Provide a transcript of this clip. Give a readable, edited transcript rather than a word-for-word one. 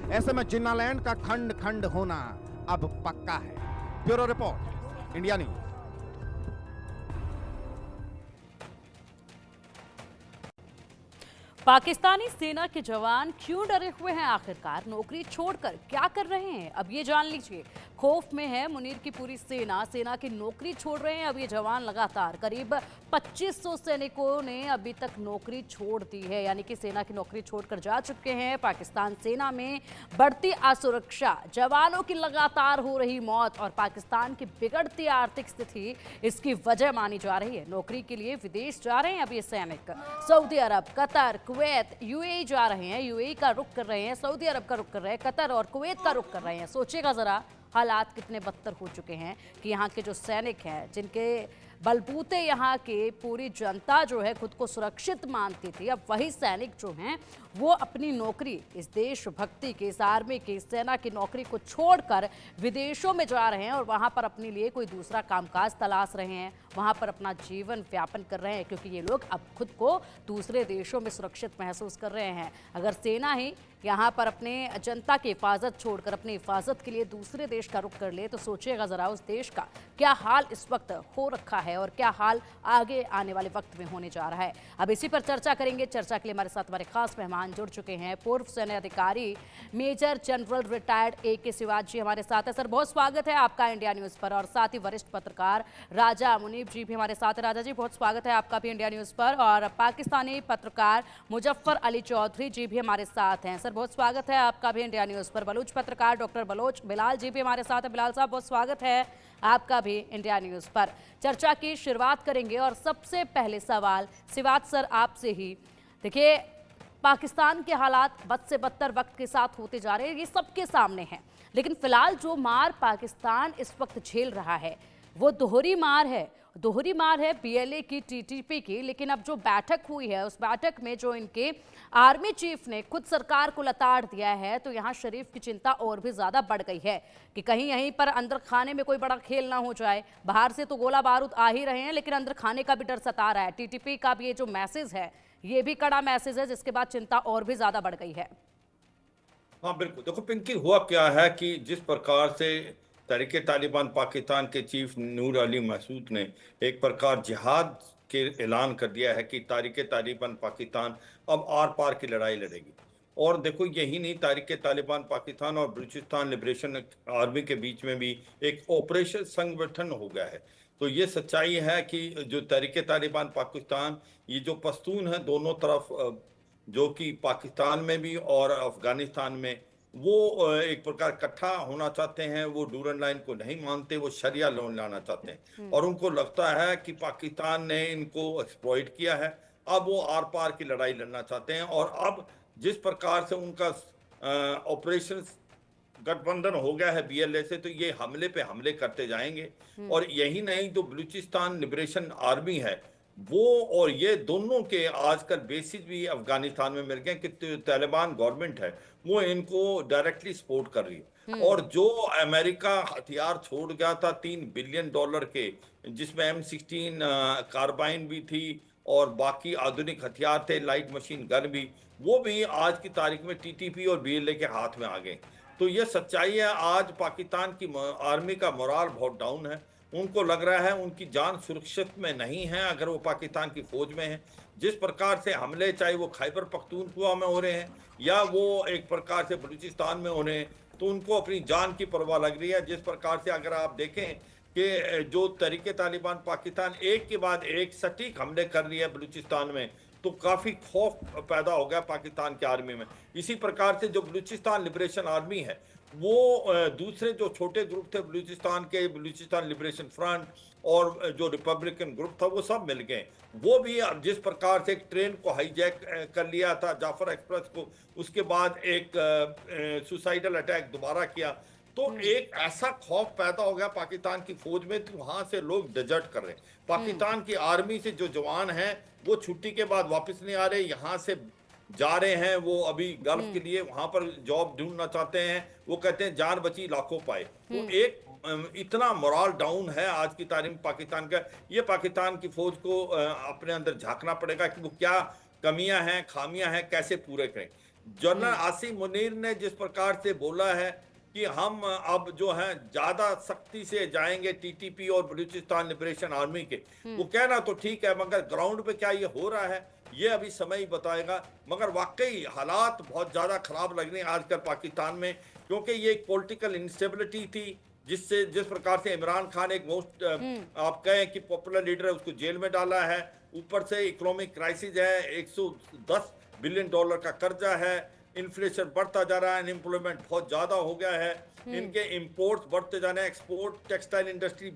ऐसे में जिन्नालैंड का खंड खंड होना अब पक्का है। Bureau report, India news. Pakistani सेना के जवान क्यों डरे हुए हैं? आखिरकार नौकरी छोड़कर क्या कर रहे हैं, अब ये जान लीजिए। खौफ में है मुनीर की पूरी सेना की नौकरी छोड़ रहे हैं अब ये जवान लगातार। करीब 2500 सैनिकों ने अभी तक नौकरी छोड़ दी है, यानी कि सेना की नौकरी छोड़कर जा चुके हैं। पाकिस्तान सेना में बढ़ती असुरक्षा, जवानों की लगातार हो रही मौत और पाकिस्तान की बिगड़ती आर्थिक स्थिति इसकी वजह मानी जा रही है। नौकरी के लिए विदेश जा रहे हैं अब ये सैनिक। सऊदी अरब, कतर, कुवैत, यूएई जा रहे हैं। यूएई का रुख कर रहे हैं, सऊदी अरब का रुख कर रहे हैं, कतर और कुवैत का रुख कर रहे हैं। सोचिएगा जरा हालात कितने बदतर हो चुके हैं कि यहाँ के जो सैनिक हैं, जिनके बलबूते यहाँ के पूरी जनता जो है खुद को सुरक्षित मानती थी, अब वही सैनिक जो हैं वो अपनी नौकरी, इस देशभक्ति की, इस आर्मी की, सेना की नौकरी को छोड़कर विदेशों में जा रहे हैं और वहाँ पर अपने लिए कोई दूसरा कामकाज तलाश रहे हैं, वहाँ पर अपना जीवन व्यापन कर रहे हैं, क्योंकि ये लोग अब खुद को दूसरे देशों में सुरक्षित महसूस कर रहे हैं। अगर सेना ही यहाँ पर अपने जनता की हिफाजत छोड़कर अपनी हिफाजत के लिए दूसरे देश का रुख कर ले तो सोचिएगा ज़रा उस देश का क्या हाल इस वक्त हो रखा है और क्या हाल आगे आने वाले वक्त में होने जा रहा है। अब इसी पर चर्चा करेंगे। चर्चा के लिए हमारे साथ हमारे खास मेहमान जुड़ चुके हैं। पूर्व सैन्य अधिकारी major general retired A K. Shivaji हमारे साथ है। सर, बहुत स्वागत है आपका इंडिया न्यूज़ पर। और साथ ही वरिष्ठ पत्रकार राजा मुनीब जी भी हमारे साथ है। राजा जी, बहुत स्वागत है आपका भी इंडिया न्यूज़ पर। और पाकिस्तानी पत्रकार मुजफ्फर अली चौधरी जी भी हमारे साथ हैं। सर, बहुत स्वागत है आपका भी इंडिया न्यूज़ पर। बलूच पत्रकार डॉक्टर बलोच बिलाल जी भी हमारे साथ है। बिलाल साहब, बहुत स्वागत है आपका भी इंडिया न्यूज़ पर। चर्चा की शुरुआत करेंगे और सबसे पहले सवाल शिवाज सर आपसे ही। देखिए, पाकिस्तान के हालात बद से बदतर वक्त के साथ होते जा रहे हैं, ये सबके सामने है। लेकिन फिलहाल जो मार पाकिस्तान इस वक्त झेल रहा है वो दोहरी मार है बीएलए की, टीटीपी की। लेकिन अब जो बैठक हुई है उस बैठक में जो इनके आर्मी चीफ ने खुद सरकार को लताड़ दिया है, तो यहाँ शरीफ की चिंता और भी ज़्यादा बढ़ गई है कि कहीं यहीं पर अंदर खाने में कोई बड़ा खेल ना हो जाए। बाहर से तो गोला बारूद आ ही रहे हैं, लेकिन अंदर खाने का भी डर सता रहा है। टीटीपी का भी ये जो मैसेज है ये भी कड़ा मैसेज है, जिसके बाद चिंता और भी ज़्यादा बढ़ गई है। हाँ बिल्कुल, देखो पिंकी, हुआ क्या है कि जिस प्रकार से तहरीके तालिबान पाकिस्तान के चीफ नूर अली मसूद ने एक प्रकार जिहाद के ऐलान कर दिया है कि तहरीके तालिबान पाकिस्तान अब आर पार की लड़ाई लड़ेगी। और देखो, यही नहीं, तहरीके तालिबान पाकिस्तान और बलूचिस्तान लिबरेशन आर्मी के बीच में भी एक ऑपरेशन संगठन हो गया है। तो ये सच्चाई है कि जो तहरीके तालिबान पाकिस्तान, ये जो पश्तून है दोनों तरफ, जो कि पाकिस्तान में भी और अफगानिस्तान में, वो एक प्रकार इकट्ठा होना चाहते हैं। वो डूरन लाइन को नहीं मानते, वो शरिया लॉ लाना चाहते हैं और उनको लगता है कि पाकिस्तान ने इनको एक्सप्लॉइट किया है। अब वो आर पार की लड़ाई लड़ना चाहते हैं और अब जिस प्रकार से उनका ऑपरेशन गठबंधन हो गया है बीएलए से, तो ये हमले पे हमले करते जाएंगे। और यही नहीं, जो बलूचिस्तान लिबरेशन आर्मी है वो और ये दोनों के आजकल बेसिस भी अफगानिस्तान में मिल गए कि तालिबान गवर्नमेंट है वो इनको डायरेक्टली सपोर्ट कर रही है। और जो अमेरिका हथियार छोड़ गया था $3 बिलियन के, जिसमें M16 कार्बाइन भी थी और बाकी आधुनिक हथियार थे, लाइट मशीन गन भी, वो भी आज की तारीख में टीटीपी और बीएलए के हाथ में आ गए। तो ये सच्चाई है, आज पाकिस्तान की आर्मी का मोराल बहुत डाउन है। उनको लग रहा है उनकी जान सुरक्षित में नहीं है अगर वो पाकिस्तान की फौज में है। जिस प्रकार से हमले, चाहे वो खैबर पख्तूनख्वा में हो रहे हैं या वो एक प्रकार से बलूचिस्तान में हो रहे हैं, तो उनको अपनी जान की परवाह लग रही है। जिस प्रकार से अगर आप देखें कि जो तहरीके तालिबान पाकिस्तान एक के बाद एक सटीक हमले कर रही है बलूचिस्तान में, तो काफ़ी खौफ पैदा हो गया पाकिस्तान की आर्मी में। इसी प्रकार से जो बलूचिस्तान लिबरेशन आर्मी है, वो दूसरे जो छोटे ग्रुप थे बलूचिस्तान के, बलूचिस्तान लिबरेशन फ्रंट और जो रिपब्लिकन ग्रुप था, वो सब मिल गए। वो भी अब जिस प्रकार से एक ट्रेन को हाईजैक कर लिया था, जाफर एक्सप्रेस को, उसके बाद एक सुसाइडल अटैक दोबारा किया, तो एक ऐसा खौफ पैदा हो गया पाकिस्तान की फौज में, तो वहां से लोग डिजर्ट कर रहे हैं। पाकिस्तान की आर्मी से जो जवान हैं वो छुट्टी के बाद वापस नहीं आ रहे, यहाँ से जा रहे हैं वो अभी गल्फ के लिए, वहां पर जॉब ढूंढना चाहते हैं। वो कहते हैं जान बची लाखों पाए। तो एक इतना मोरल डाउन है आज की तारीख में पाकिस्तान का। ये पाकिस्तान की फौज को अपने अंदर झांकना पड़ेगा कि वो क्या कमियां हैं, खामियां हैं, कैसे पूरे करें। जनरल आसिम मुनीर ने जिस प्रकार से बोला है कि हम अब जो है ज्यादा सख्ती से जाएंगे टीटीपी और बलूचिस्तान लिबरेशन आर्मी के, वो कहना तो ठीक है, मगर ग्राउंड पे क्या ये हो रहा है ये अभी समय ही बताएगा। मगर वाकई हालात बहुत ज्यादा खराब लग रहे हैं आजकल पाकिस्तान में, क्योंकि ये एक पॉलिटिकल इंस्टेबिलिटी थी जिससे जिस प्रकार से इमरान खान एक मोस्ट आप कहें कि पॉपुलर लीडर है, उसको जेल में डाला है, ऊपर से इकोनॉमिक क्राइसिस है, 110 बिलियन डॉलर का कर्जा है, इन्फ्लेशन बढ़ता जा रहा है, अनएम्प्लॉयमेंट बहुत ज्यादा हो गया है, इनके इंपोर्ट्स बढ़ते जा रहे हैं, एक्सपोर्ट टेक्सटाइल इंडस्ट्री